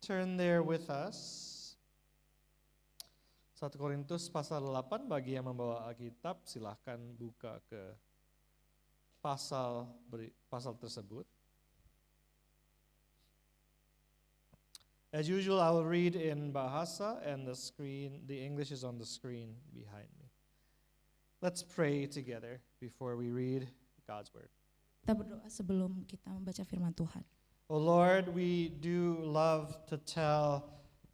turn there with us. 1 Korintus pasal 8, bagi yang membawa Alkitab silahkan buka ke pasal tersebut. As usual, I will read in Bahasa and the English is on the screen behind me. Let's pray together before we read God's word. Kita berdoa sebelum kita membaca firman Tuhan. Oh Lord, we do love to tell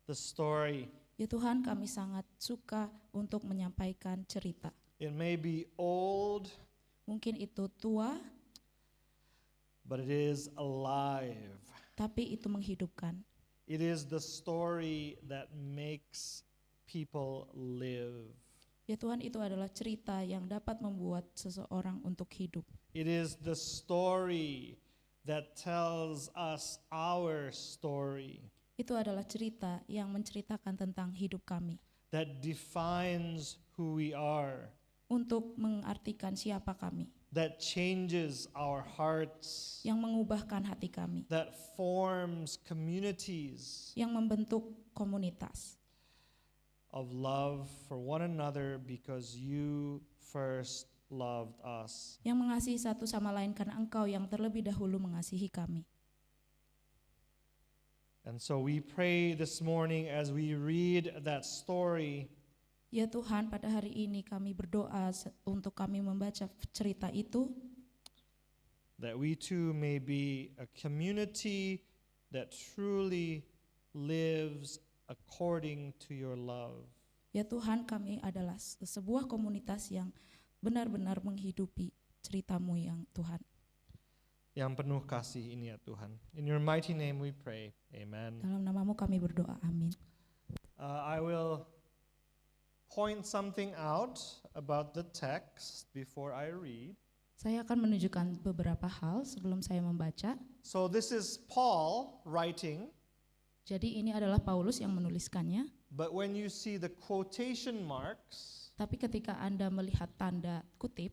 the story. Ya Tuhan, kami sangat suka untuk menyampaikan cerita. It may be old, Mungkin itu tua, but it is alive. tapi itu menghidupkan. It is the story that makes people live. Ya Tuhan, itu adalah cerita yang dapat membuat seseorang untuk hidup. It is the story that tells us our story, Itu adalah cerita yang menceritakan tentang hidup kami, that defines who we are, untuk mengartikan siapa kami, that changes our hearts, yang mengubahkan hati kami, that forms communities yang membentuk komunitas of love for one another because you first loved us. yang mengasihi satu sama lain karena Engkau yang terlebih dahulu mengasihi kami. And so we pray this morning as we read that story, Ya Tuhan, pada hari ini kami berdoa untuk kami membaca cerita itu, that we too may be a community that truly lives according to your love. ya Tuhan, kami adalah sebuah komunitas yang benar-benar menghidupi cerita-Mu yang Tuhan. Yang penuh kasih ini ya Tuhan. In your mighty name we pray. Amen. Dalam nama-Mu kami berdoa, amin. I will point something out about the text before I read. Saya akan menunjukkan beberapa hal sebelum saya membaca. So this is Paul writing, Jadi ini adalah Paulus yang menuliskannya, but when you see the quotation marks, tapi ketika Anda melihat tanda kutip,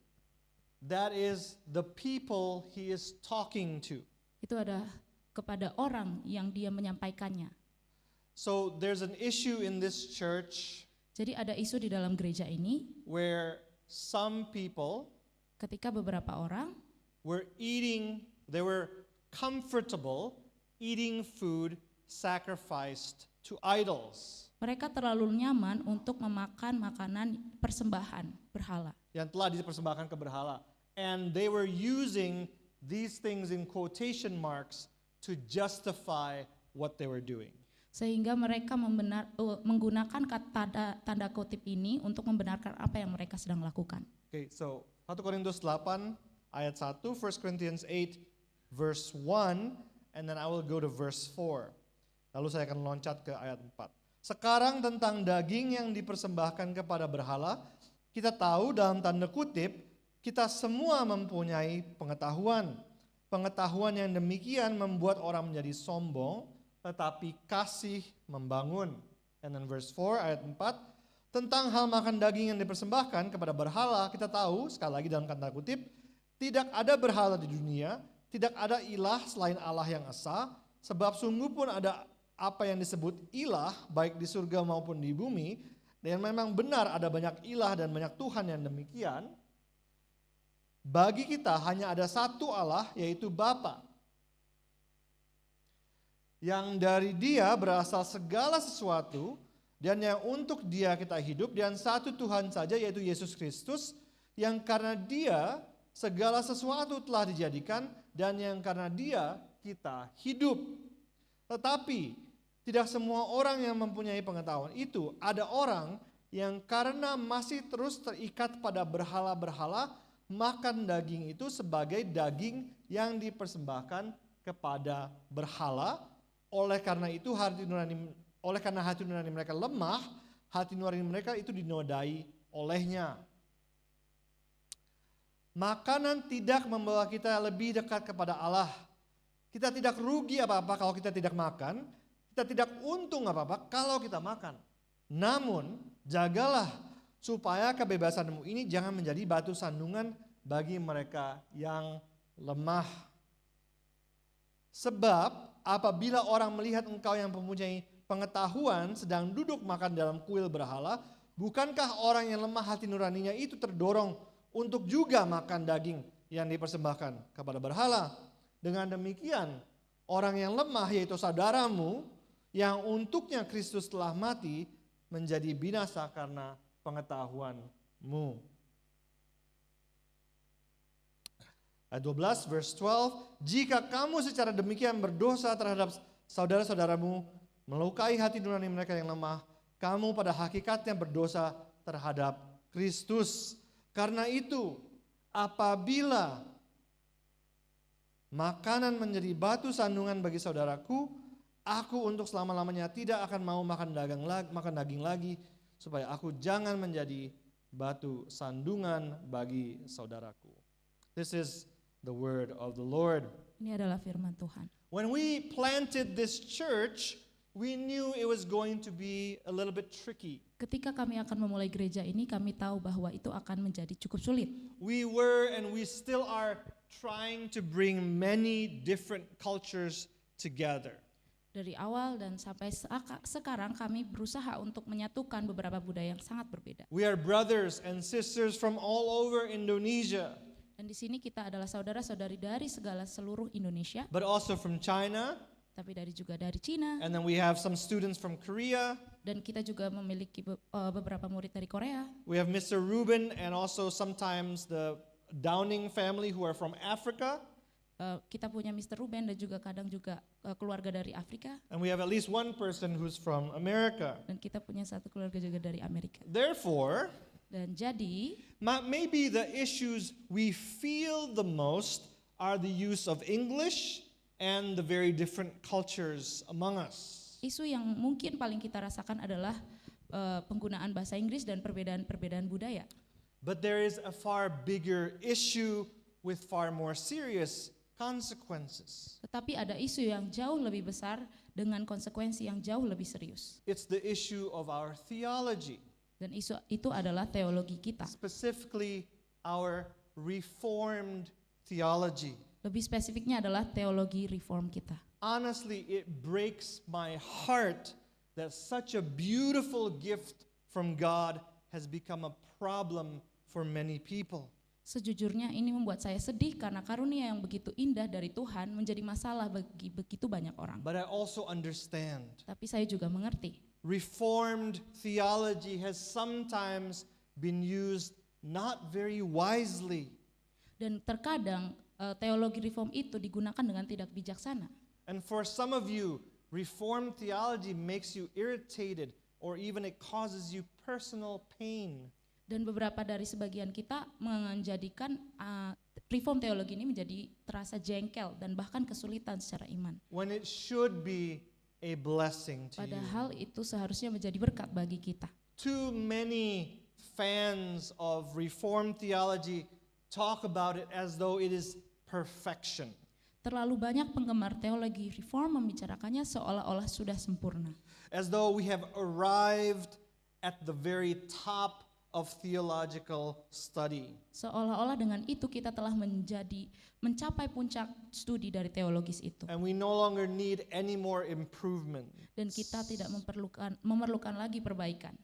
that is the people he is talking to. itu ada kepada orang yang dia menyampaikannya. So there's an issue in this church Jadi ada isu di dalam gereja ini where some people ketika beberapa orang they were comfortable eating food sacrificed to idols, mereka terlalu nyaman untuk memakan makanan persembahan berhala yang telah dipersembahkan ke berhala, and they were using these things in quotation marks to justify what they were doing. sehingga mereka menggunakan tanda kutip ini untuk membenarkan apa yang mereka sedang lakukan. Okay, so 1 Korintus 8 ayat 1, 1 Corinthians 8 verse 1, and then I will go to verse 4. Lalu saya akan loncat ke ayat 4. Sekarang tentang daging yang dipersembahkan kepada berhala, kita tahu dalam tanda kutip, kita semua mempunyai pengetahuan. Pengetahuan yang demikian membuat orang menjadi sombong, tetapi kasih membangun. And then verse 4 ayat 4, tentang hal makan daging yang dipersembahkan kepada berhala, kita tahu, sekali lagi dalam tanda kutip, tidak ada berhala di dunia, tidak ada ilah selain Allah yang esa, sebab sungguh pun ada apa yang disebut ilah, baik di surga maupun di bumi, dan memang benar ada banyak ilah dan banyak Tuhan yang demikian. Bagi kita hanya ada satu Allah, yaitu Bapa, yang dari Dia berasal segala sesuatu, dan yang untuk Dia kita hidup, dan satu Tuhan saja, yaitu Yesus Kristus, yang karena Dia segala sesuatu telah dijadikan, dan yang karena Dia kita hidup. Tetapi tidak semua orang yang mempunyai pengetahuan itu. Ada orang yang karena masih terus terikat pada berhala-berhala, makan daging itu sebagai daging yang dipersembahkan kepada berhala. Oleh karena hati nurani mereka lemah, hati nurani mereka itu dinodai olehnya. Makanan tidak membawa kita lebih dekat kepada Allah. Kita tidak rugi apa-apa kalau kita tidak makan. Kita tidak untung apa-apa kalau kita makan. Namun, jagalah supaya kebebasanmu ini jangan menjadi batu sandungan bagi mereka yang lemah. Sebab apabila orang melihat engkau yang mempunyai pengetahuan sedang duduk makan dalam kuil berhala, bukankah orang yang lemah hati nuraninya itu terdorong untuk juga makan daging yang dipersembahkan kepada berhala? Dengan demikian, orang yang lemah yaitu saudaramu yang untuknya Kristus telah mati menjadi binasa karena pengetahuanmu. Ayat 12, verse 12, jika kamu secara demikian berdosa terhadap saudara-saudaramu, melukai hati nurani mereka yang lemah, kamu pada hakikatnya berdosa terhadap Kristus. Karena itu, apabila makanan menjadi batu sandungan bagi saudaraku, aku untuk selama-lamanya tidak akan mau makan daging lagi, supaya aku jangan menjadi batu sandungan bagi saudaraku. This is the word of the Lord. Ini adalah firman Tuhan. When we planted this church, we knew it was going to be a little bit tricky. Ketika kami akan memulai gereja ini, kami tahu bahwa itu akan menjadi cukup sulit. We were and we still are trying to bring many different cultures together. Dari awal dan sampai sekarang kami berusaha untuk menyatukan beberapa budaya yang sangat berbeda. We are brothers and sisters from all over Indonesia, Dan di sini kita adalah saudara-saudari dari seluruh Indonesia, but also from China, tapi juga dari Cina, and then we have some students from Korea. dan kita juga memiliki beberapa murid dari Korea. We have Mr. Ruben and also sometimes the Downing family who are from Africa. Kita punya Mr. Ruben dan juga kadang juga keluarga dari Afrika, And we have at least one person who's from America. dan kita punya satu keluarga juga dari Amerika. Therefore, Dan jadi maybe the issues we feel the most are the use of English and the very different cultures among us. isu yang mungkin paling kita rasakan adalah penggunaan bahasa Inggris dan perbedaan-perbedaan budaya. But there is a far bigger issue with far more serious consequences. Tetapi ada isu yang jauh lebih besar dengan konsekuensi yang jauh lebih serius. It's the issue of our theology, Dan isu itu adalah teologi kita. specifically our Reformed theology. Lebih spesifiknya adalah teologi reform kita. Honestly, it breaks my heart that such a beautiful gift from God has become a problem for many people. Sejujurnya ini membuat saya sedih karena karunia yang begitu indah dari Tuhan menjadi masalah bagi begitu banyak orang. But I also understand Tapi saya juga mengerti. Reformed theology has sometimes been used not very wisely. Dan terkadang teologi reform itu digunakan dengan tidak bijaksana. And for some of you, Reformed theology makes you irritated or even it causes you personal pain. Dan beberapa dari sebagian kita menjadikan reform teologi ini menjadi terasa jengkel dan bahkan kesulitan secara iman. When it should be a blessing to you. Padahal itu seharusnya menjadi berkat bagi kita. Too many fans of Reformed theology talk about it as though it is perfection. Terlalu banyak penggemar teologi reform membicarakannya seolah-olah sudah sempurna. As though we have arrived at the very top of theological study. Seolah-olah dengan itu kita telah mencapai puncak studi dari teologis itu. And we no longer need any more improvement. Dan kita tidak memerlukan lagi perbaikan.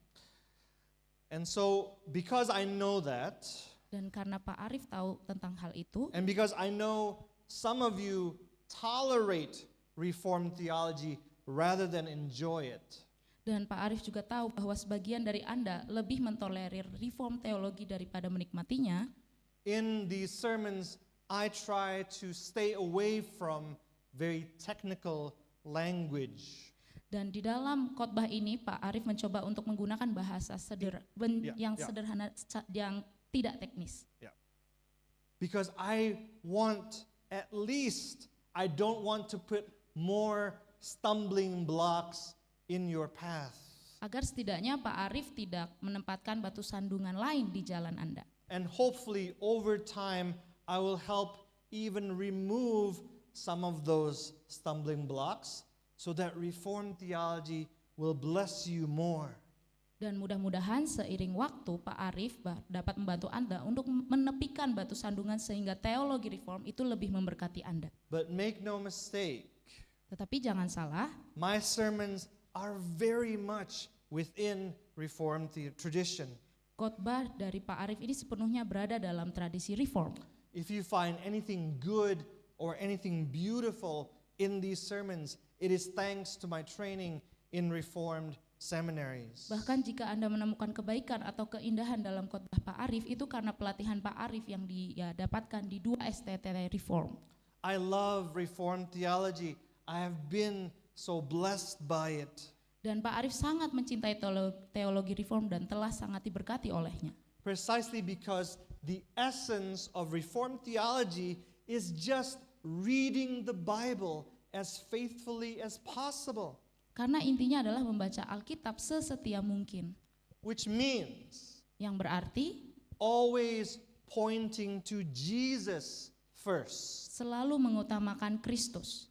And so, because I know that, Dan karena Pak Arief tahu tentang hal itu, and because I know some of you tolerate Reformed theology rather than enjoy it, dan Pak Arief juga tahu bahwa sebagian dari Anda lebih mentolerir reform teologi daripada menikmatinya, in these sermons, I try to stay away from very technical language. dan di dalam khotbah ini Pak Arief mencoba untuk menggunakan bahasa yang sederhana, yang tidak teknis. Because I don't want to put more stumbling blocks in your path. Agar setidaknya Pak Arief tidak menempatkan batu sandungan lain di jalan Anda. And hopefully over time, I will help even remove some of those stumbling blocks so that Reformed theology will bless you more. Dan mudah-mudahan seiring waktu Pak Arief dapat membantu Anda untuk menepikan batu sandungan sehingga teologi reform itu lebih memberkati Anda. But make no mistake, Tetapi jangan salah, my sermons are very much within Reformed tradition. khotbah dari Pak Arief ini sepenuhnya berada dalam tradisi reform. If you find anything good or anything beautiful in these sermons, it is thanks to my training in Reformed seminaries. Bahkan jika Anda menemukan kebaikan atau keindahan dalam khotbah Pak Arief, itu karena pelatihan Pak Arief yang dia dapatkan di 2 STT Reform. I love Reformed theology. I have been so blessed by it. Dan Pak Arief sangat mencintai teologi reform dan telah sangat diberkati olehnya. Precisely because the essence of Reformed theology is just reading the Bible as faithfully as possible. Karena intinya adalah membaca Alkitab sesetia mungkin. Which means Yang berarti always pointing to Jesus first selalu mengutamakan Kristus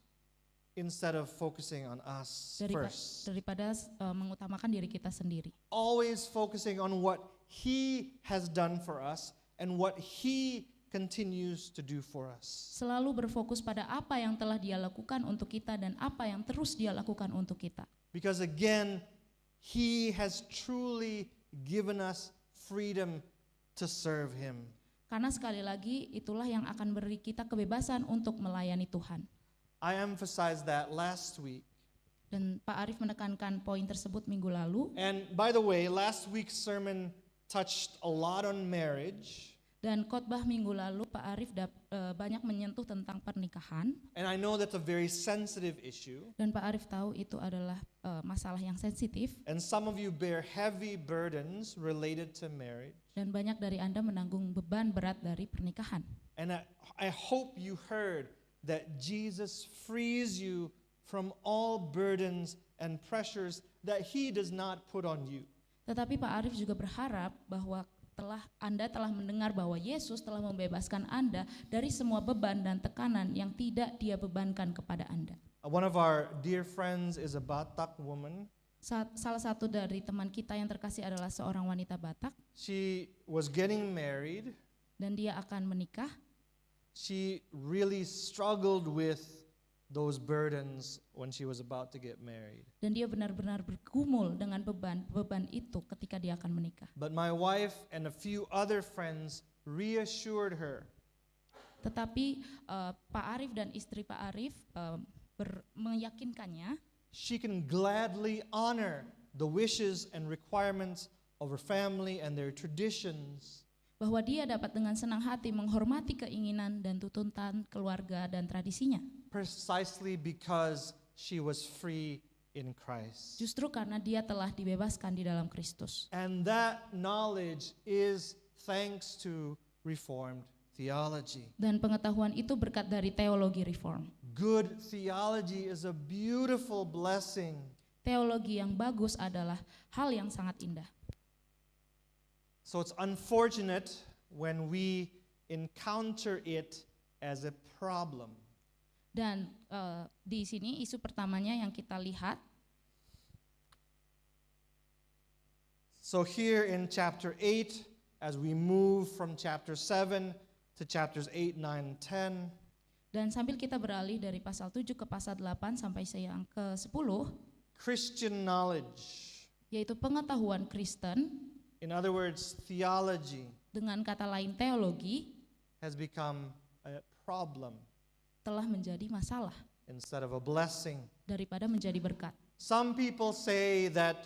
instead of focusing on us first. daripada mengutamakan diri kita sendiri. Always focusing on what He has done for us and what He continues to do for us. Selalu berfokus pada apa yang telah Dia lakukan untuk kita dan apa yang terus Dia lakukan untuk kita. Because again, He has truly given us freedom to serve Him. Karena sekali lagi itulah yang akan beri kita kebebasan untuk melayani Tuhan. I emphasized that last week. Dan Pak Arief menekankan poin tersebut minggu lalu. And by the way, last week's sermon touched a lot on marriage. Dan khotbah minggu lalu Pak Arief banyak menyentuh tentang pernikahan. And I know that's a very sensitive issue. Dan Pak Arief tahu itu adalah masalah yang sensitif. And some of you bear heavy burdens related to marriage. Dan banyak dari Anda menanggung beban berat dari pernikahan. And I hope you heard that Jesus frees you from all burdens and pressures that He does not put on you. Tetapi Pak Arief juga berharap bahwa Anda telah mendengar bahwa Yesus telah membebaskan Anda dari semua beban dan tekanan yang tidak Dia bebankan kepada Anda. One of our dear friends is a Batak woman. Salah satu dari teman kita yang terkasih adalah seorang wanita Batak She was getting married. dan dia akan menikah. She really struggled with those burdens when she was about to get married. Dan dia benar-benar bergumul dengan beban itu ketika dia akan menikah. But my wife and a few other friends reassured her. Tetapi Pak Arief dan istri Pak Arief meyakinkannya She can gladly honor the wishes and requirements of her family and their traditions. bahwa dia dapat dengan senang hati menghormati keinginan dan tuntutan keluarga dan tradisinya. Precisely because she was free in Christ. Justru karena dia telah dibebaskan di dalam Kristus. And that knowledge is thanks to Reformed theology. Dan pengetahuan itu berkat dari teologi reform. Good theology is a beautiful blessing. Teologi yang bagus adalah hal yang sangat indah. So it's unfortunate when we encounter it as a problem. Dan di sini isu pertamanya yang kita lihat. So here in chapter 8, as we move from chapter 7 to chapters 8, 9, 10, Dan sambil kita beralih dari pasal 7 ke pasal 8 sampai yang ke-10, Christian knowledge, yaitu pengetahuan Kristen, in other words, theology, dengan kata lain teologi, has become a problem telah menjadi masalah instead of a blessing. daripada menjadi berkat. Some people say that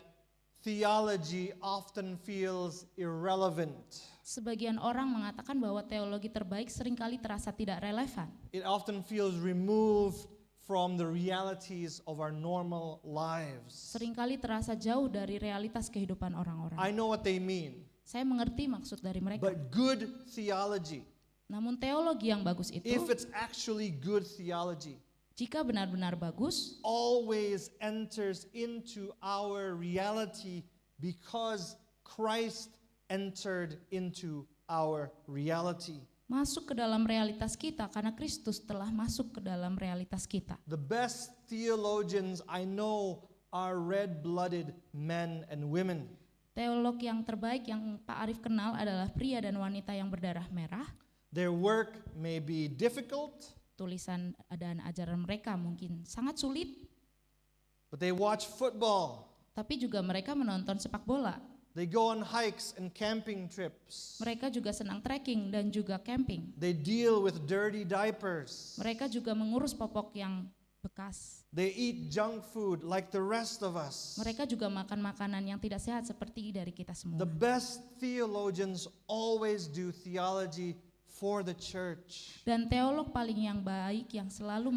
theology often feels irrelevant. Sebagian orang mengatakan bahwa teologi terbaik seringkali terasa tidak relevan. It often feels removed from the realities of our normal lives. Seringkali terasa jauh dari realitas kehidupan orang-orang. I know what they mean, Saya mengerti maksud dari mereka. but good theology, Namun teologi yang bagus itu, if it's actually good theology, jika benar-benar bagus, always enters into our reality because Christ entered into our reality. masuk ke dalam realitas kita karena Kristus telah masuk ke dalam realitas kita. The best theologians I know are red-blooded men and women. Teolog yang terbaik yang Pak Arief kenal adalah pria dan wanita yang berdarah merah. Their work may be difficult, Tulisan dan ajaran mereka mungkin sangat sulit, but they watch football. tapi juga mereka menonton sepak bola. They go on hikes and camping trips. Mereka juga senang trekking dan juga camping. They deal with dirty diapers. Mereka juga mengurus popok yang bekas. They eat junk food like the rest of us. Mereka juga makan makanan yang tidak sehat seperti dari kita semua. The best theologians always do theology for the church. Dan teolog paling yang baik yang selalu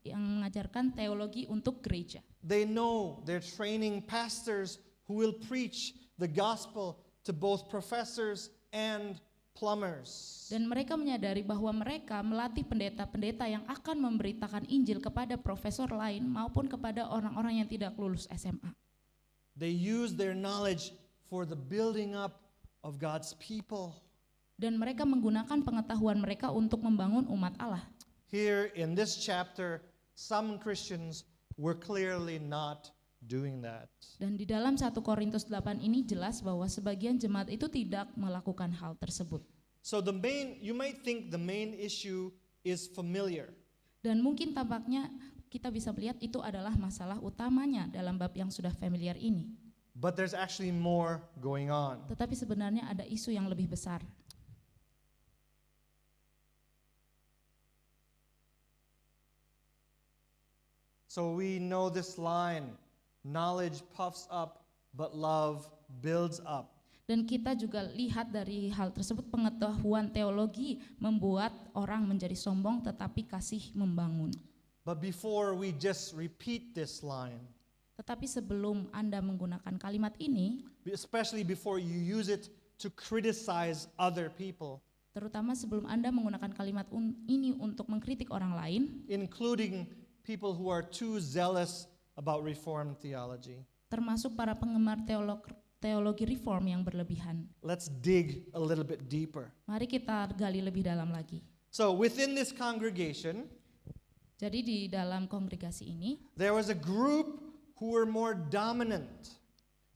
mengajarkan teologi untuk gereja. They know they're training pastors who will preach the gospel to both professors and plumbers. Dan mereka menyadari bahwa mereka melatih pendeta-pendeta yang akan memberitakan Injil kepada profesor lain maupun kepada orang-orang yang tidak lulus SMA. They use their knowledge for the building up of God's people. Dan mereka menggunakan pengetahuan mereka untuk membangun umat Allah. Here in this chapter, some Christians were clearly not doing that. Dan di dalam 1 Korintus 8 ini jelas bahwa sebagian jemaat itu tidak melakukan hal tersebut. So you might think the main issue is familiar. Dan mungkin tampaknya kita bisa melihat itu adalah masalah utamanya dalam bab yang sudah familiar ini. But there's actually more going on. Tetapi sebenarnya ada isu yang lebih besar. So we know this line, knowledge puffs up, but love builds up. Dan kita juga lihat dari hal tersebut pengetahuan teologi membuat orang menjadi sombong tetapi kasih membangun. But before we just repeat this line, Tetapi sebelum Anda menggunakan kalimat ini, especially before you use it to criticize other people, terutama sebelum Anda menggunakan kalimat ini untuk mengkritik orang lain, including people who are too zealous about Reformed theology, termasuk para penggemar teologi reform yang berlebihan. let's dig a little bit deeper. Mari kita gali lebih dalam lagi. So within this congregation, Jadi di dalam kongregasi ini, there was a group who were more dominant.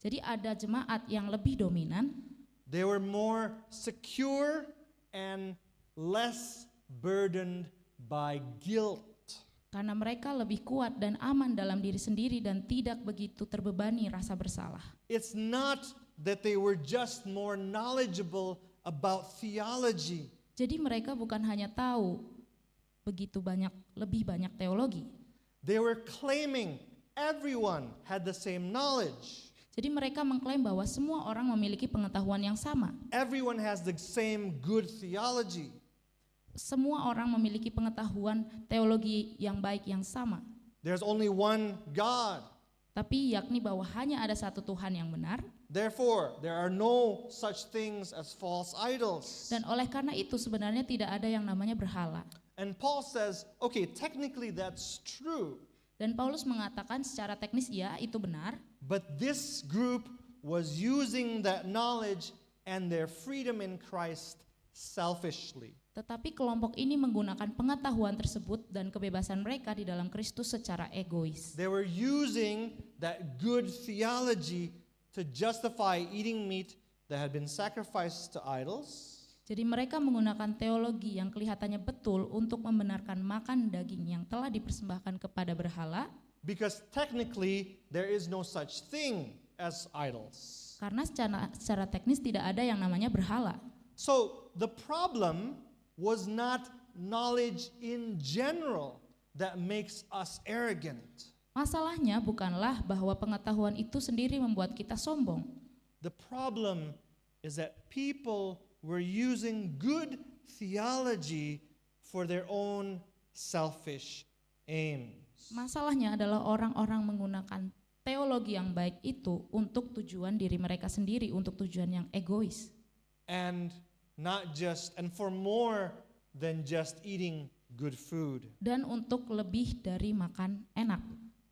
jadi ada jemaat yang lebih dominan, They were more secure and less burdened by guilt. karena mereka lebih kuat dan aman dalam diri sendiri dan tidak begitu terbebani rasa bersalah. It's not that they were just more knowledgeable about theology. Jadi mereka bukan hanya tahu lebih banyak teologi. They were claiming everyone had the same knowledge. Jadi mereka mengklaim bahwa semua orang memiliki pengetahuan yang sama. Everyone has the same good theology. Semua orang memiliki pengetahuan teologi yang baik yang sama. There's only one God. Tapi yakni bahwa hanya ada satu Tuhan yang benar. Therefore, there are no such things as false idols. Dan oleh karena itu sebenarnya tidak ada yang namanya berhala. And Paul says, okay, technically that's true. Dan Paulus mengatakan secara teknis ya itu benar. But this group was using that knowledge and their freedom in Christ selfishly. Tetapi kelompok ini menggunakan pengetahuan tersebut dan kebebasan mereka di dalam Kristus secara egois. They were using that good theology to justify eating meat that had been sacrificed to idols. Jadi mereka menggunakan teologi yang kelihatannya betul untuk membenarkan makan daging yang telah dipersembahkan kepada berhala. Because technically there is no such thing as idols. Karena secara teknis tidak ada yang namanya berhala. So the problem was not knowledge in general that makes us arrogant. Masalahnya bukanlah bahwa pengetahuan itu sendiri membuat kita sombong. The problem is that people were using good theology for their own selfish aims. Masalahnya adalah orang-orang menggunakan teologi yang baik itu untuk tujuan diri mereka sendiri, untuk tujuan yang egois. And for more than just eating good food. Dan untuk lebih dari makan enak.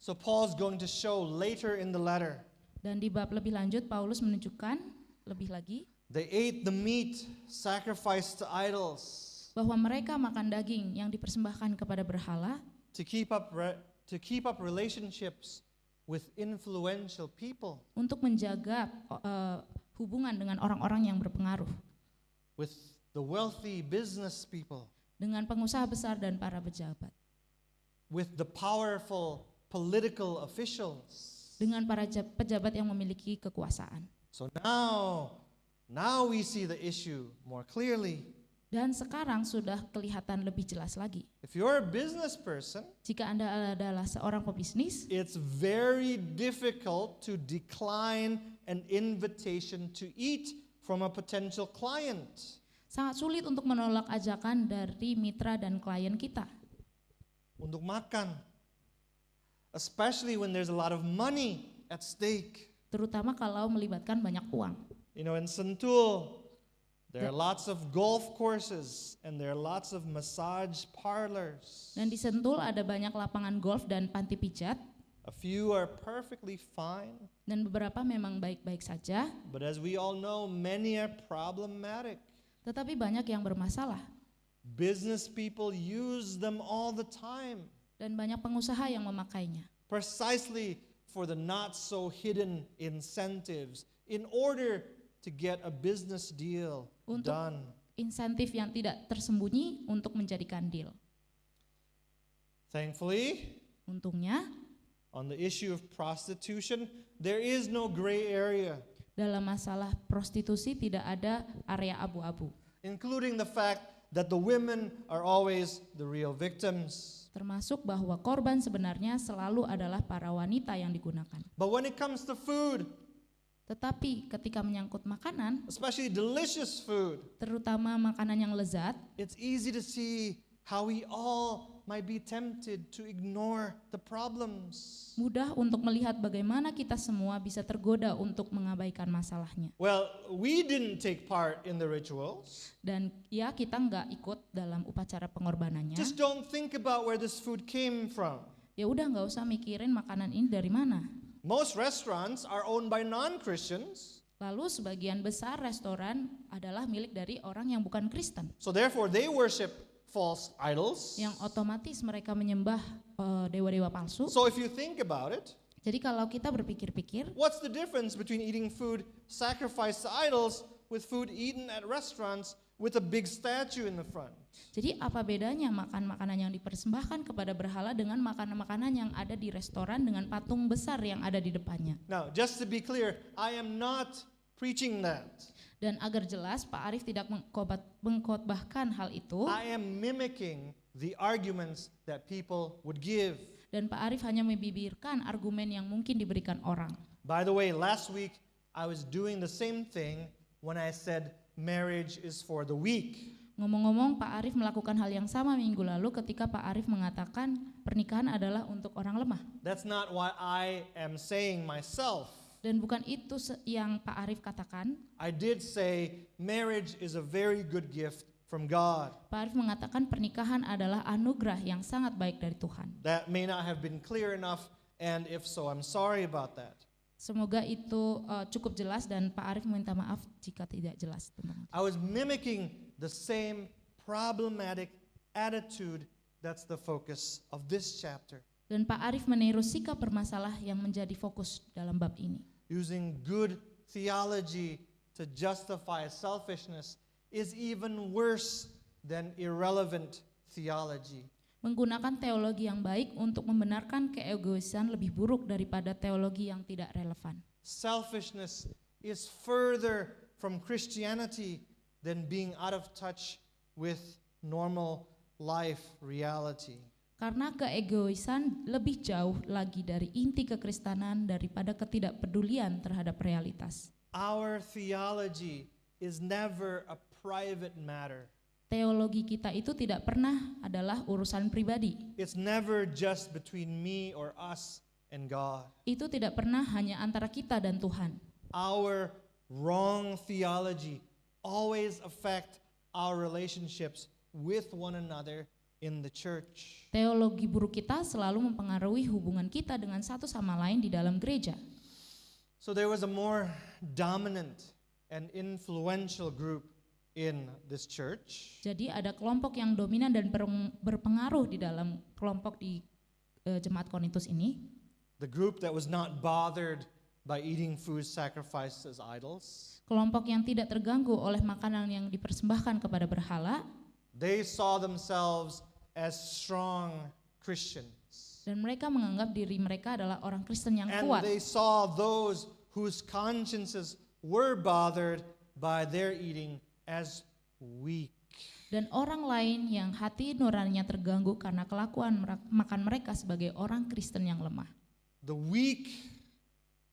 So Paul's going to show later in the letter. Dan di bab lebih lanjut Paulus menunjukkan lebih lagi They ate the meat sacrificed to idols bahwa mereka makan daging yang dipersembahkan kepada berhala to keep up relationships with influential people, untuk menjaga hubungan dengan orang-orang yang berpengaruh, with the wealthy business people, dengan pengusaha besar dan para pejabat, with the powerful political officials. dengan para pejabat yang memiliki kekuasaan. So now we see the issue more clearly. Dan sekarang sudah kelihatan lebih jelas lagi. If you're a business person, Jika Anda adalah seorang pebisnis, it's very difficult to decline an invitation to eat from a potential client. sangat sulit untuk menolak ajakan dari mitra dan klien kita, Untuk makan. Especially when there's a lot of money at stake. terutama kalau melibatkan banyak uang. You know, in Sentul, there are lots of golf courses and there are lots of massage parlors. Dan di Sentul ada banyak lapangan golf dan panti pijat, A few are perfectly fine, dan beberapa memang baik-baik saja, but as we all know, many are problematic. tetapi banyak yang bermasalah. Business people use them all the time, Dan banyak pengusaha yang memakainya, precisely for the not so hidden incentives in order to get a business deal Untuk- done. insentif yang tidak tersembunyi untuk menjadikan deal. Thankfully, Untungnya, on the issue of prostitution, there is no gray area, dalam masalah prostitusi tidak ada area abu-abu, including the fact that the women are always the real victims. termasuk bahwa korban sebenarnya selalu adalah para wanita yang digunakan. But when it comes to food, Tetapi ketika menyangkut makanan, especially delicious food, terutama makanan yang lezat, it's easy to see how we all might be tempted to ignore the problems. mudah untuk melihat bagaimana kita semua bisa tergoda untuk mengabaikan masalahnya. Well, we didn't take part in the rituals. Dan ya, kita nggak ikut dalam upacara pengorbanannya. Just don't think about where this food came from. Ya udah, nggak usah mikirin makanan ini dari mana. Most restaurants are owned by non-Christians, Lalu sebagian besar restoran adalah milik dari orang yang bukan Kristen, so therefore they worship false idols. yang otomatis mereka menyembah dewa-dewa palsu. So if you think about it, Jadi kalau kita berpikir-pikir, what's the difference between eating food sacrificed to idols with food eaten at restaurants with a big statue in the front? jadi apa bedanya makan makanan yang dipersembahkan kepada berhala dengan makanan-makanan yang ada di restoran dengan patung besar yang ada di depannya? Now, just to be clear, I am not preaching that. Dan agar jelas, Pak Arief tidak mengkhotbahkan hal itu, I am mimicking the arguments that people would give. dan Pak Arief hanya membibirkan argumen yang mungkin diberikan orang. By the way, last week I was doing the same thing when I said marriage is for the weak. Ngomong-ngomong, Pak Arief melakukan hal yang sama minggu lalu ketika Pak Arief mengatakan pernikahan adalah untuk orang lemah. That's not what I am saying myself. Dan bukan itu yang Pak Arief katakan. I did say marriage is a very good gift from God. Pak Arief mengatakan pernikahan adalah anugerah yang sangat baik dari Tuhan. That may not have been clear enough, and if so, I'm sorry about that. Semoga itu cukup jelas, dan Pak Arief meminta maaf jika tidak jelas tentang itu. I was mimicking the same problematic attitude that's the focus of this chapter. Dan Pak Arief meniru sikap bermasalah yang menjadi fokus dalam bab ini. Using good theology to justify selfishness is even worse than irrelevant theology. Menggunakan teologi yang baik untuk membenarkan keegoisan lebih buruk daripada teologi yang tidak relevan. Selfishness is further from Christianity than being out of touch with normal life reality. Karena keegoisan lebih jauh lagi dari inti kekristenan daripada ketidakpedulian terhadap realitas. Our theology is never a private matter. Teologi kita itu tidak pernah adalah urusan pribadi. It's never just between me or us and God. Itu tidak pernah hanya antara kita dan Tuhan. Our wrong theology always affect our relationships with one another in the church. Teologi buruk kita selalu mempengaruhi hubungan kita dengan satu sama lain di dalam gereja. So there was a more dominant and influential group in this church. Jadi ada kelompok yang dominan dan berpengaruh di dalam kelompok di jemaat Korintus ini. the group that was not bothered by eating food sacrificed as idols. Kelompok yang tidak terganggu oleh makanan yang dipersembahkan kepada berhala, They saw themselves as strong Christians. dan mereka menganggap diri mereka adalah orang Kristen yang And kuat. they saw those whose consciences were bothered by their eating as weak. Dan orang lain yang hati nuraninya terganggu karena kelakuan makan mereka sebagai orang Kristen yang lemah. The weak,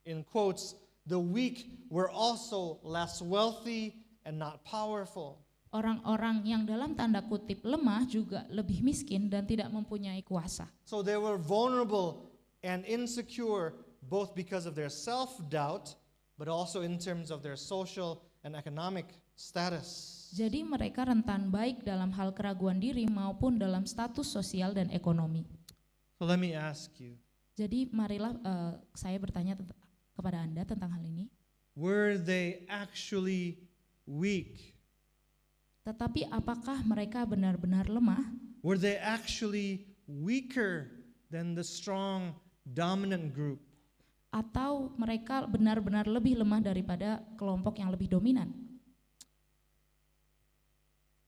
in quotes, the weak were also less wealthy and not powerful. Orang-orang yang dalam tanda kutip lemah juga lebih miskin dan tidak mempunyai kuasa. So they were vulnerable and insecure both because of their self-doubt, but also in terms of their social and economic status. Jadi mereka rentan baik dalam hal keraguan diri maupun dalam status sosial dan ekonomi. So let me ask you, Jadi marilah saya bertanya kepada Anda tentang hal ini. were they actually weak? Tetapi apakah mereka benar-benar lemah? Were they actually weaker than the strong dominant group? Atau mereka benar-benar lebih lemah daripada kelompok yang lebih dominan?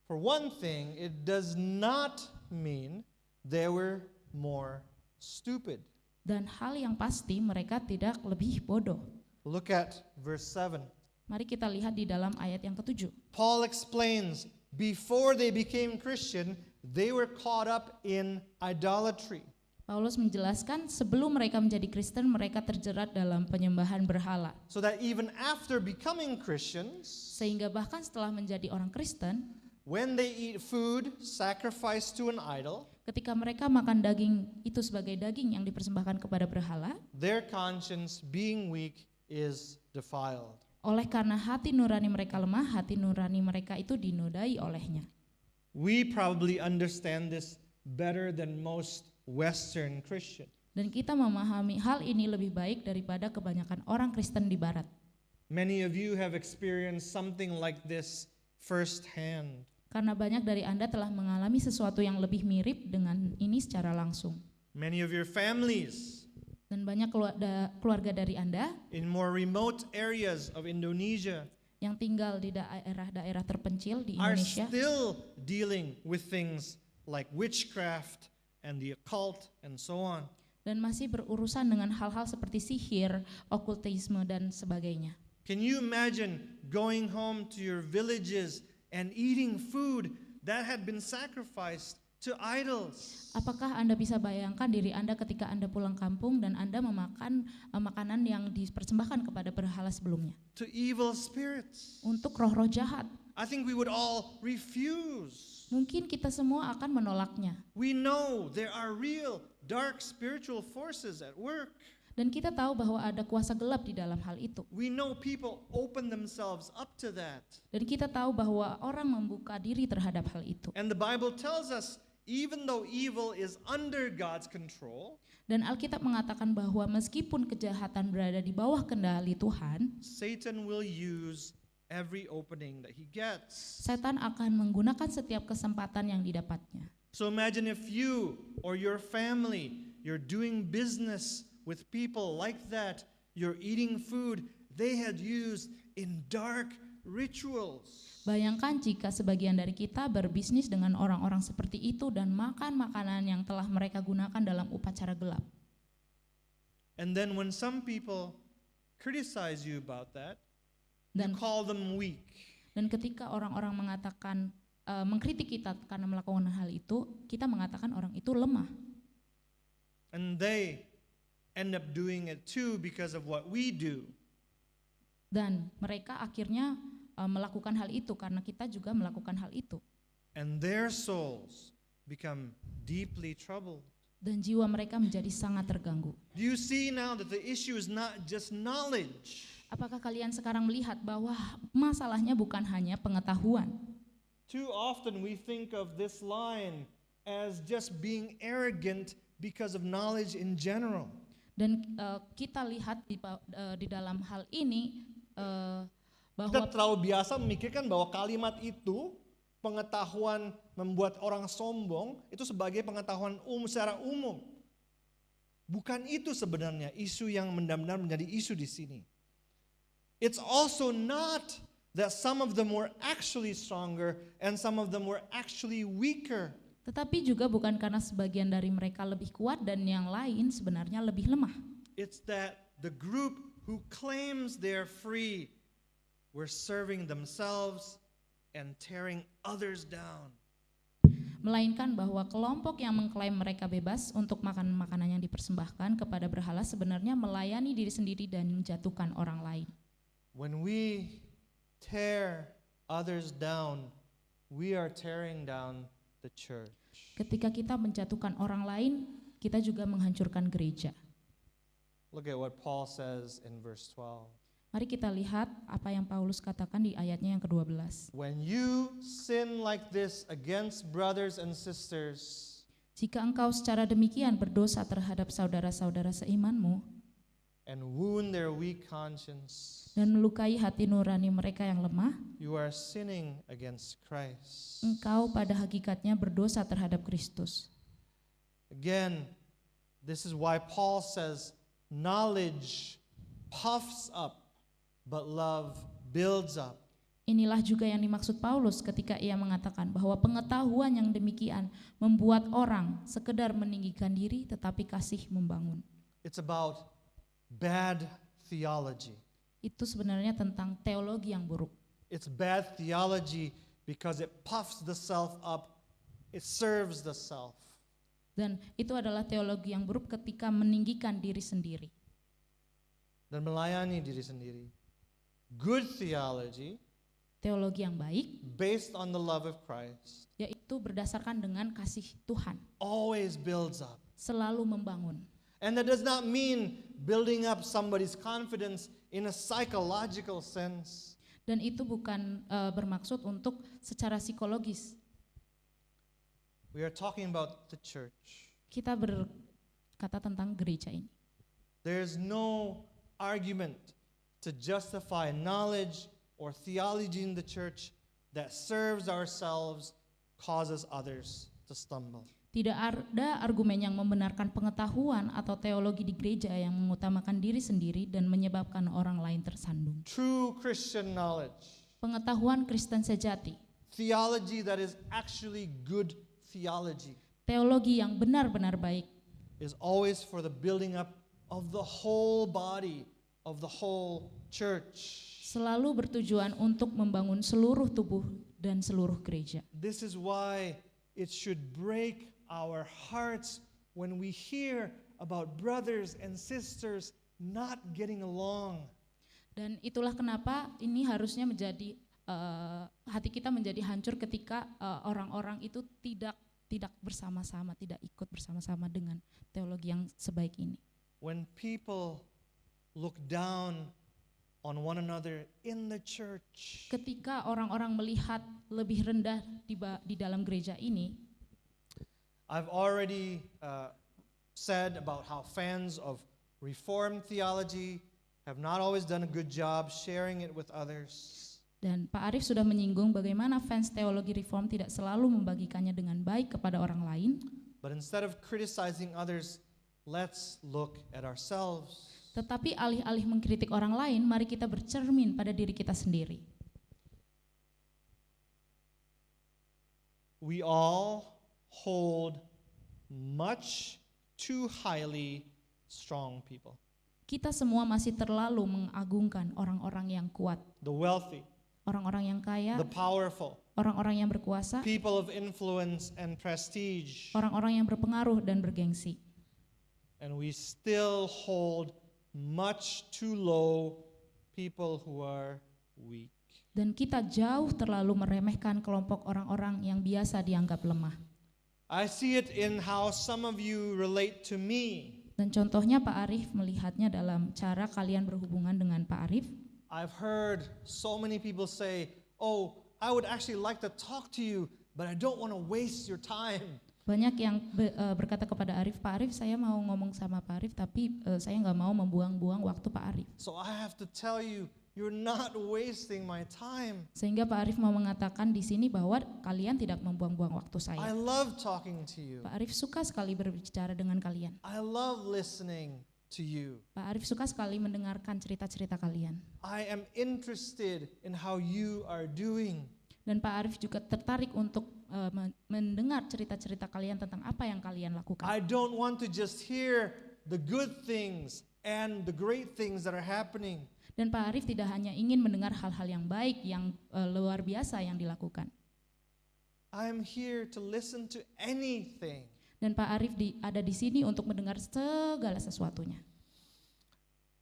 For one thing, it does not mean they were more stupid. Dan hal yang pasti mereka tidak lebih bodoh. Look at verse 7. Mari kita lihat di dalam ayat yang ke-7. Paul explains, before they became Christian, they were caught up in idolatry. Paulus menjelaskan sebelum mereka menjadi Kristen mereka terjerat dalam penyembahan berhala. So that even after becoming Christians, Sehingga bahkan setelah menjadi orang Kristen, when they eat food sacrificed to an idol, ketika mereka makan daging itu sebagai daging yang dipersembahkan kepada berhala, their conscience being weak is defiled. oleh karena hati nurani mereka lemah, hati nurani mereka itu dinodai olehnya. We probably understand this better than most Western Christians. Dan kita memahami hal ini lebih baik daripada kebanyakan orang Kristen di Barat. Many of you have experienced something like this firsthand. Karena banyak dari Anda telah mengalami sesuatu yang lebih mirip dengan ini secara langsung. Many of your families Dan banyak keluarga dari Anda in more remote areas of Indonesia yang tinggal di daerah-daerah terpencil di are Indonesia still dealing with things like witchcraft and the occult and so on. dan masih berurusan dengan hal-hal seperti sihir, okultisme, dan sebagainya. Can you imagine going home to your villages and eating food that had been sacrificed to idols? Apakah Anda bisa bayangkan diri Anda ketika Anda pulang kampung dan Anda memakan makanan yang dipersembahkan kepada berhala sebelumnya? To evil spirits? Untuk roh-roh jahat. I think we would all refuse. Mungkin kita semua akan menolaknya. We know there are real dark spiritual forces at work. Dan kita tahu bahwa ada kuasa gelap di dalam hal itu. We know people open themselves up to that. Dan kita tahu bahwa orang membuka diri terhadap hal itu. And the Bible tells us, even though evil is under God's control, Dan Alkitab mengatakan bahwa meskipun kejahatan berada di bawah kendali Tuhan, Satan will use every opening that he gets. setan akan menggunakan setiap kesempatan yang didapatnya. So imagine if you or your family, you're doing business with people like that, you're eating food they had used in dark rituals. Bayangkan jika sebagian dari kita berbisnis dengan orang-orang seperti itu dan makan makanan yang telah mereka gunakan dalam upacara gelap. And then when some people criticize you about that, you Dan call them weak. dan ketika orang-orang mengatakan mengkritik kita karena melakukan hal itu, kita mengatakan orang itu lemah. And they end up doing it too because of what we do. Dan mereka akhirnya melakukan hal itu karena kita juga melakukan hal itu. And their souls become deeply troubled. Dan jiwa mereka menjadi sangat terganggu. Do you see now that the issue is not just knowledge? Apakah kalian sekarang melihat bahwa masalahnya bukan hanya pengetahuan? Too often we think of this line as just being arrogant because of knowledge in general. Dan kita lihat di dalam hal ini Kita bahwa terlalu biasa memikirkan bahwa kalimat itu, pengetahuan membuat orang sombong, itu sebagai pengetahuan secara umum. Bukan itu sebenarnya isu yang benar-benar menjadi isu di sini. It's also not that some of them were actually stronger and some of them were actually weaker. Tetapi juga bukan karena sebagian dari mereka lebih kuat dan yang lain sebenarnya lebih lemah. It's that the group who claims they're free were serving themselves and tearing others down. Melainkan bahwa kelompok yang mengklaim mereka bebas untuk makan makanan yang dipersembahkan kepada berhala sebenarnya melayani diri sendiri dan menjatuhkan orang lain. When we tear others down, we are tearing down the church. Ketika kita menjatuhkan orang lain, kita juga menghancurkan gereja. Look at what Paul says in verse 12. Mari kita lihat apa yang Paulus katakan di ayatnya yang ke-12. When you sin like this against brothers and sisters, Jika engkau secara demikian berdosa terhadap saudara-saudara seimanmu and wound their weak conscience, dan melukai hati nurani mereka yang lemah, you are sinning against Christ. engkau pada hakikatnya berdosa terhadap Kristus. Again, this is why Paul says, knowledge puffs up, but love builds up. Inilah juga yang dimaksud Paulus ketika ia mengatakan bahwa pengetahuan yang demikian membuat orang sekedar meninggikan diri tetapi kasih membangun. It's about bad theology. Itu sebenarnya tentang teologi yang buruk. It's bad theology because it puffs the self up, it serves the self. Dan itu adalah teologi yang buruk ketika meninggikan diri sendiri Dan melayani diri sendiri. Good theology, teologi yang baik, based on the love of Christ, yaitu berdasarkan dengan kasih Tuhan, always builds up. selalu membangun. And that does not mean building up somebody's confidence in a psychological sense. Dan itu bukan bermaksud untuk secara psikologis. We are talking about the church. Kita berkata tentang gereja ini. There's no argument to justify knowledge or theology in the church that serves ourselves, causes others to stumble. Tidak ada argumen yang membenarkan pengetahuan atau teologi di gereja yang mengutamakan diri sendiri dan menyebabkan orang lain tersandung. True Christian knowledge, Pengetahuan Kristen sejati, theology that is actually good theology, teologi yang benar-benar baik, is always for the building up of the whole body, of the whole church. selalu bertujuan untuk membangun seluruh tubuh dan seluruh gereja. This is why it should break our hearts when we hear about brothers and sisters not getting along. Dan itulah kenapa ini harusnya menjadi hati kita menjadi hancur ketika orang-orang itu tidak bersama-sama, tidak ikut bersama-sama dengan teologi yang sebaik ini. When people look down on one another in the church, Ketika orang-orang melihat lebih rendah di dalam gereja ini, I've already said about how fans of Reformed theology have not always done a good job sharing it with others. dan Pak Arief sudah menyinggung bagaimana fans teologi reform tidak selalu membagikannya dengan baik kepada orang lain. But instead of criticizing others, let's look at ourselves. Tetapi alih-alih mengkritik orang lain, mari kita bercermin pada diri kita sendiri. We all hold much too highly strong people. Kita semua masih terlalu mengagungkan orang-orang yang kuat, The wealthy, orang-orang yang kaya, the powerful, orang-orang yang berkuasa, people of influence and prestige. orang-orang yang berpengaruh dan bergengsi. And we still hold much too low people who are weak. Dan kita jauh terlalu meremehkan kelompok orang-orang yang biasa dianggap lemah. I see it in how some of you relate to me. Dan contohnya Pak Arief melihatnya dalam cara kalian berhubungan dengan Pak Arief. I've heard so many people say, "Oh, I would actually like to talk to you, but I don't want to waste your time." Banyak yang berkata kepada Arief, Pak Arief saya mau ngomong sama Pak Arief tapi saya nggak mau membuang-buang waktu Pak Arief. So I have to tell you, you're not wasting my time. Sehingga Pak Arief mau mengatakan di sini bahwa kalian tidak membuang-buang waktu I saya. love talking to you. Pak Arief suka sekali berbicara dengan kalian. I love listening to you. Pak Arief suka sekali mendengarkan cerita-cerita kalian. I am interested in how you are doing. Dan Pak Arief juga tertarik untuk mendengar cerita-cerita kalian tentang apa yang kalian lakukan. I don't want to just hear the good things and the great things that are happening. Dan Pak Arief tidak hanya ingin mendengar hal-hal yang baik, yang luar biasa yang dilakukan. I am here to listen to anything. Dan Pak Arief ada di sini untuk mendengar segala sesuatunya.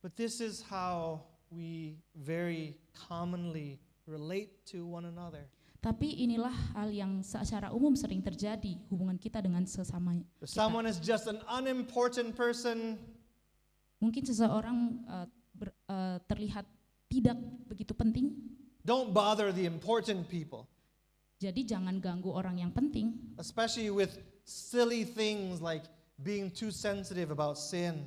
But this is how we very commonly relate to one another. Tapi inilah hal yang secara umum sering terjadi hubungan kita dengan sesama If kita. someone is just an unimportant person, Mungkin seseorang terlihat tidak begitu penting, don't bother the important people, jadi jangan ganggu orang yang penting, especially with silly things like being too sensitive about sin.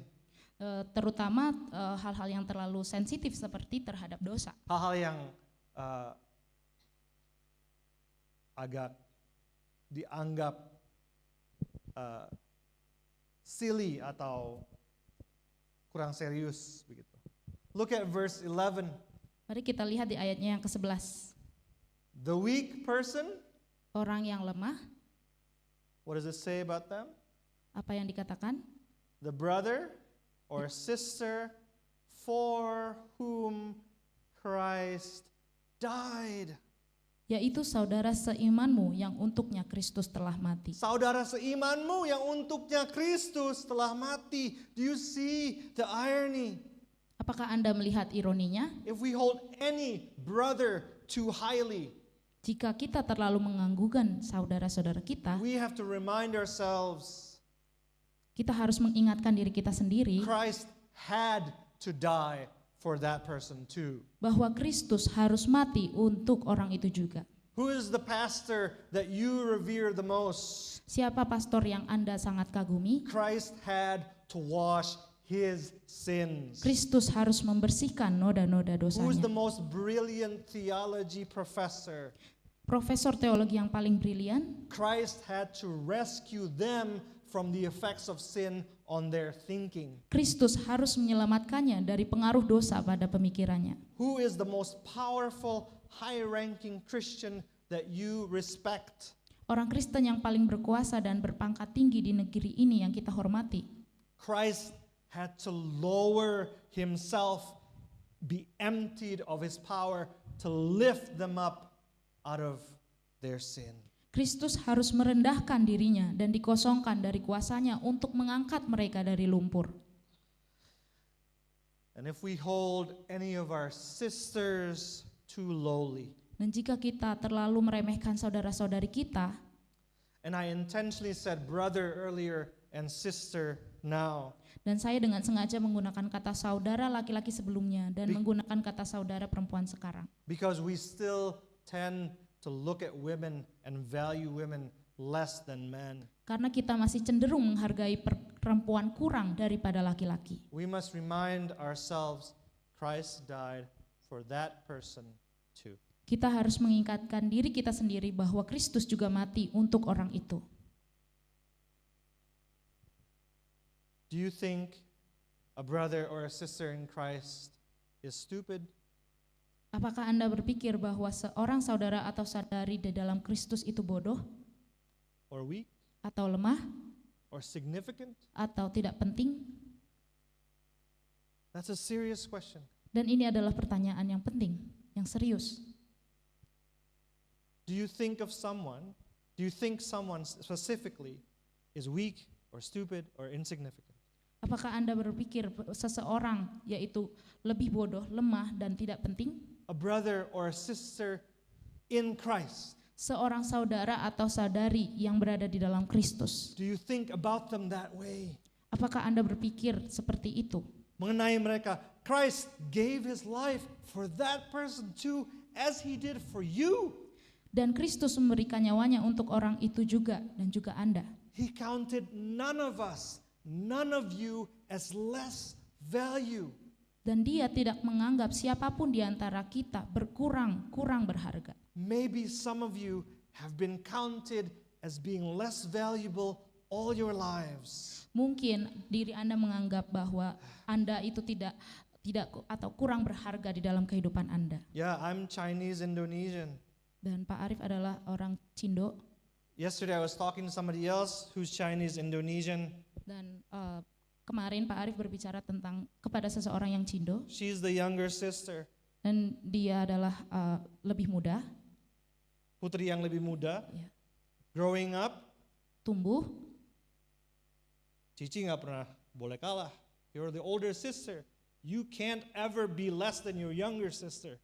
terutama hal-hal yang terlalu sensitif seperti terhadap dosa. Hal-hal yang agak dianggap silly atau kurang serius begitu. Look at verse 11. Mari kita lihat di ayatnya yang ke-11. The weak person, Orang yang lemah, what does it say about them? apa yang dikatakan? The brother or sister for whom Christ died. Yaitu saudara seimanmu yang untuknya Kristus telah mati. Saudara seimanmu yang untuknya Kristus telah mati. Do you see the irony? Apakah Anda melihat ironinya? If we hold any brother too highly, Jika kita terlalu mengganggukan saudara-saudara kita, we have to remind ourselves kita harus mengingatkan diri kita sendiri Christ had to die for that person too. bahwa Kristus harus mati untuk orang itu juga. Who is the pastor that you revere the most? Siapa pastor yang Anda sangat kagumi? Christ had to wash his sins. Kristus harus membersihkan noda-noda Who is dosanya. the most brilliant theology professor? Profesor teologi yang paling brilian, Christ had to rescue them from the effects of sin on their thinking. Kristus harus menyelamatkannya dari pengaruh dosa pada pemikirannya. Who is the most powerful, high-ranking Christian that you respect? Orang Kristen yang paling berkuasa dan berpangkat tinggi di negeri ini yang kita hormati. Christ had to lower himself, be emptied of his power to lift them up out of their sin. Kristus harus merendahkan dirinya dan dikosongkan dari kuasanya untuk mengangkat mereka dari lumpur. And if we hold any of our sisters too lowly, Dan jika kita terlalu meremehkan saudara-saudari kita, and I intentionally said brother earlier and sister now, dan saya dengan sengaja menggunakan kata saudara laki-laki sebelumnya dan menggunakan kata saudara perempuan sekarang. because we still tend to look at women and value women less than men. Karena kita masih cenderung menghargai perempuan kurang daripada laki-laki. We must remind ourselves Christ died for that person too. Kita harus mengingatkan diri kita sendiri bahwa Kristus juga mati untuk orang itu. Do you think a brother or a sister in Christ is stupid? Apakah Anda berpikir bahwa seorang saudara atau saudari di dalam Kristus itu bodoh Or weak? atau lemah Or significant? atau tidak penting? That's a serious question. Dan ini adalah pertanyaan yang penting, yang serius. Do you think someone specifically is weak or stupid or insignificant? Apakah Anda berpikir seseorang yaitu lebih bodoh, lemah, dan tidak penting? A brother or a sister in Christ. Seorang saudara atau saudari yang berada di dalam Kristus. Do you think about them that way? Apakah Anda berpikir seperti itu? Mengenai mereka, Christ gave his life for that person too, as he did for you. Dan Kristus memberikan nyawanya untuk orang itu juga dan juga Anda. He counted none of us, none of you as less value. Dan dia tidak menganggap siapapun di antara kita kurang berharga. Maybe some of you have been counted as being less valuable all your lives. Mungkin diri Anda menganggap bahwa Anda itu tidak atau kurang berharga di dalam kehidupan Anda. Yeah, I'm Chinese Indonesian. Dan Pak Arif adalah orang Cindo. Yesterday I was talking to somebody else who's Chinese Indonesian. Dan kemarin Pak Arif berbicara kepada seseorang yang Cindo. She's the younger sister. Dan dia adalah lebih muda. Putri yang lebih muda. Ya. Growing up, Tumbuh. Cici nggak pernah boleh kalah. You're the older sister. You can't ever be less than your younger sister.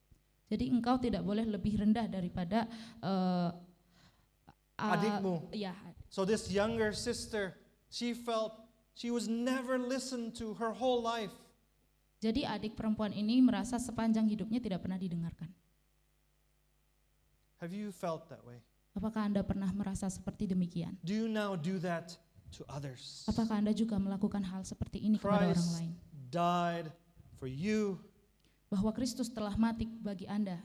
Jadi engkau tidak boleh lebih rendah daripada adikmu. Ya. So this younger sister, she felt she was never listened to her whole life. Jadi adik perempuan ini merasa sepanjang hidupnya tidak pernah didengarkan. Have you felt that way? Apakah Anda pernah merasa seperti demikian? Do you now do that to others? Apakah Anda juga melakukan hal seperti ini kepada orang lain? Christ died for you. Bahwa Kristus telah mati bagi Anda.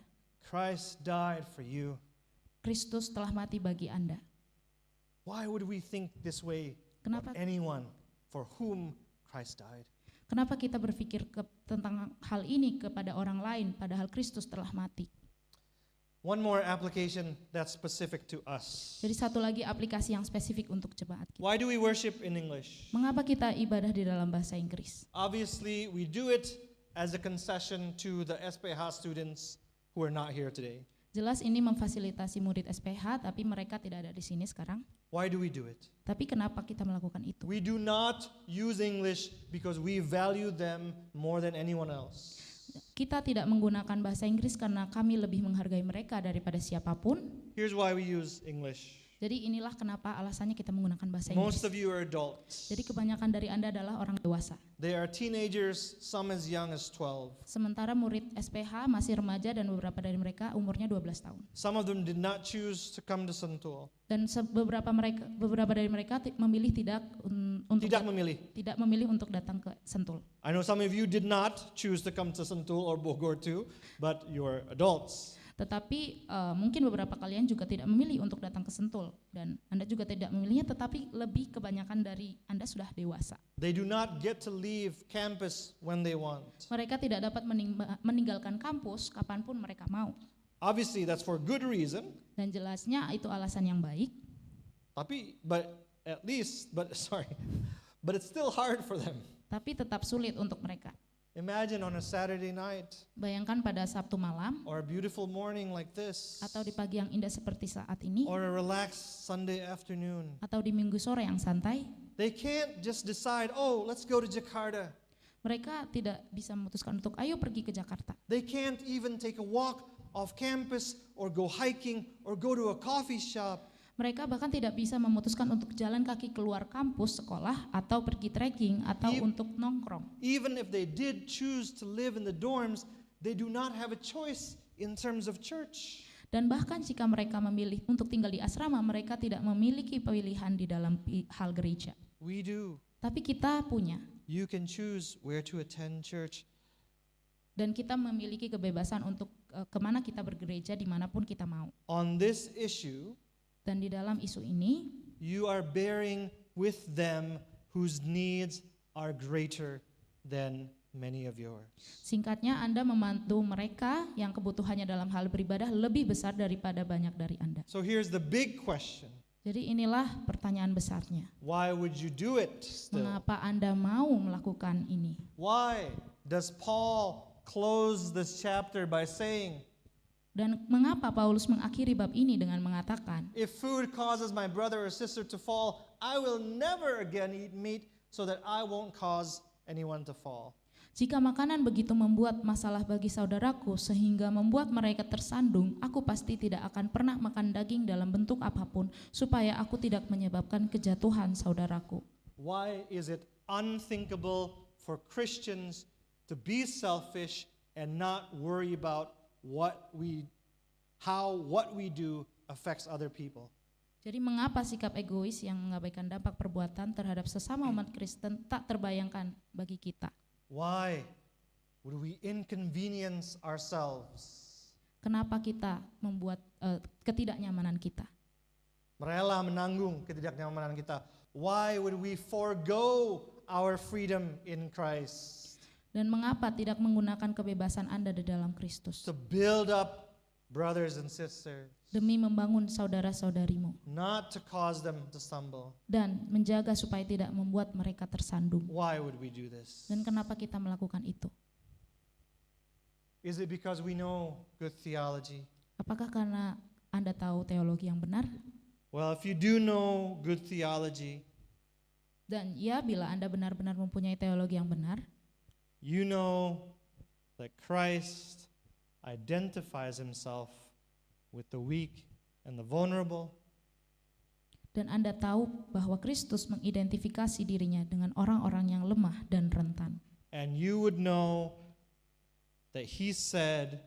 Christ died for you. Kristus telah mati bagi Anda. Why would we think this way Kenapa? of anyone for whom Christ died? Kenapa kita berpikir tentang hal ini kepada orang lain padahal Kristus telah mati? One more application that's specific to us. Jadi satu lagi aplikasi yang spesifik untuk jemaat kita. Why do we worship in English? Mengapa kita ibadah di dalam bahasa Inggris? Obviously, we do it as a concession to the SPH students who are not here today. Jelas ini memfasilitasi murid SPH, tapi mereka tidak ada di sini sekarang. Why do we do it? Tapi kenapa kita melakukan itu? We do not use English because we value them more than anyone else. Kita tidak menggunakan bahasa Inggris karena kami lebih menghargai mereka daripada siapapun. Here's why we use English. Jadi inilah kenapa alasannya kita menggunakan bahasa Inggris. Most of you are adults. Jadi kebanyakan dari Anda adalah orang dewasa. They are teenagers, some as young as 12. Sementara murid SPH masih remaja dan beberapa dari mereka umurnya 12 tahun. Some of them did not choose to come to Sentul. Dan beberapa dari mereka memilih tidak memilih untuk datang ke Sentul. I know some of you did not choose to come to Sentul or Bogor too, but you're adults. Tetapi mungkin beberapa kalian juga tidak memilih untuk datang ke Sentul dan Anda juga tidak memilihnya, tetapi lebih kebanyakan dari Anda sudah dewasa. They do not get to leave campus when they want. Mereka tidak dapat meninggalkan kampus kapanpun mereka mau. Obviously that's for good reason. Dan jelasnya itu alasan yang baik. But it's still hard for them. Tapi tetap sulit untuk mereka. Imagine on a Saturday night Bayangkan pada Sabtu malam or a beautiful morning like this atau di pagi yang indah seperti saat ini or a relaxed Sunday afternoon. atau di minggu sore yang santai. They can't just decide, oh, let's go to Jakarta. Mereka tidak bisa memutuskan untuk ayo pergi ke Jakarta. They can't even take a walk off campus or go hiking or go to a coffee shop. Mereka bahkan tidak bisa memutuskan untuk jalan kaki keluar kampus sekolah atau pergi trekking atau untuk nongkrong. Even if they did choose to live in the dorms, they do not have a choice in terms of church. Dan bahkan jika mereka memilih untuk tinggal di asrama, mereka tidak memiliki pilihan di dalam hal gereja. We do. Tapi kita punya. You can choose where to attend church. Dan kita memiliki kebebasan untuk kemana kita bergereja dimanapun kita mau. On this issue, dan di dalam isu ini, you are bearing with them whose needs are greater than many of yours. Singkatnya, Anda membantu mereka yang kebutuhannya dalam hal beribadah lebih besar daripada banyak dari Anda. So here's the big question. Jadi inilah pertanyaan besarnya. Why would you do it still? Mengapa Anda mau melakukan ini? Why does Paul close this chapter by saying, dan mengapa Paulus mengakhiri bab ini dengan mengatakan, if food causes my brother or sister to fall, I will never again eat meat so that I won't cause anyone to fall. Jika makanan begitu membuat masalah bagi saudaraku sehingga membuat mereka tersandung, aku pasti tidak akan pernah makan daging dalam bentuk apapun supaya aku tidak menyebabkan kejatuhan saudaraku. Why is it unthinkable for Christians to be selfish and not worry about what we do affects other people? Jadi mengapa sikap egois yang mengabaikan dampak perbuatan terhadap sesama umat Kristen tak terbayangkan bagi kita? Why Would we inconvenience ourselves? Kenapa kita membuat ketidaknyamanan kita? Rela menanggung ketidaknyamanan kita. Why would we forego our freedom in Christ? Dan mengapa tidak menggunakan kebebasan Anda di dalam Kristus? To build up brothers and sisters. Demi membangun saudara-saudarimu. Not to cause them to stumble. Dan menjaga supaya tidak membuat mereka tersandung. Why would we do this? Dan kenapa kita melakukan itu? Is it because we know good theology? Apakah karena Anda tahu teologi yang benar? Well, if you do know good theology, Dan ya, bila Anda benar-benar mempunyai teologi yang benar, you know that Christ identifies himself with the weak and the vulnerable. dan Anda tahu bahwa Kristus mengidentifikasi dirinya dengan orang-orang yang lemah dan rentan. And you would know that he said,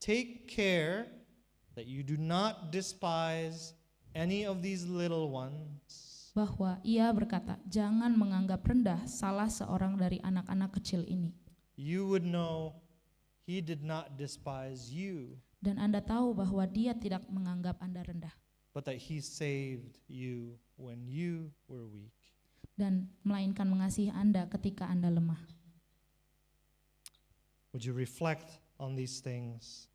take care that you do not despise any of these little ones. Bahwa ia berkata, jangan menganggap rendah salah seorang dari anak-anak kecil ini. You would know he did not despise you, Dan Anda tahu bahwa dia tidak menganggap Anda rendah. but that he saved you when you were weak. Dan melainkan mengasihi Anda ketika Anda lemah. Would you reflect on these things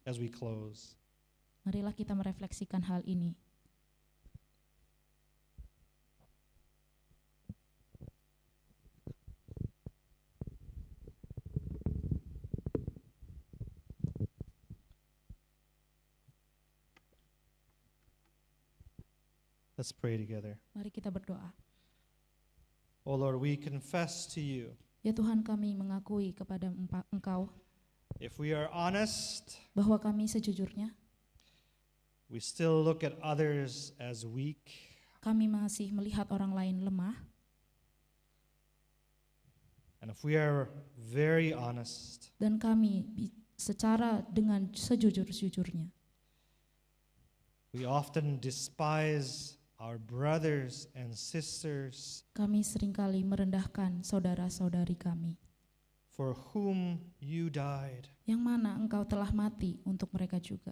as we close? Marilah kita merefleksikan hal ini. Let's pray together. Mari kita berdoa. Oh Lord, we confess to you, Ya Tuhan, kami mengakui kepada Engkau if we are honest, bahwa kami sejujurnya, we still look at others as weak. kami masih melihat orang lain lemah. And if we are very honest, Dan kami secara dengan sejujur-jujurnya, we often despise our brothers and sisters kami seringkali merendahkan saudara-saudari kami, for whom you died. yang mana Engkau telah mati untuk mereka juga.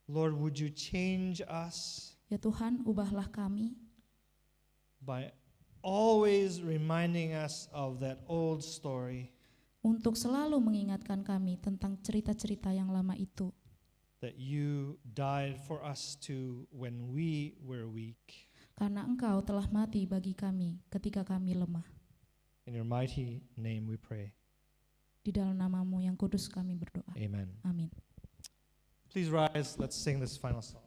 Lord, would you change us Ya Tuhan, ubahlah kami by always reminding us of that old story untuk selalu mengingatkan kami tentang cerita-cerita yang lama itu, that you died for us too when we were weak. karena Engkau telah mati bagi kami ketika kami lemah. In your mighty name we pray. Di dalam nama-Mu yang kudus kami berdoa. Amen. Amin. Please rise, let's sing this final song.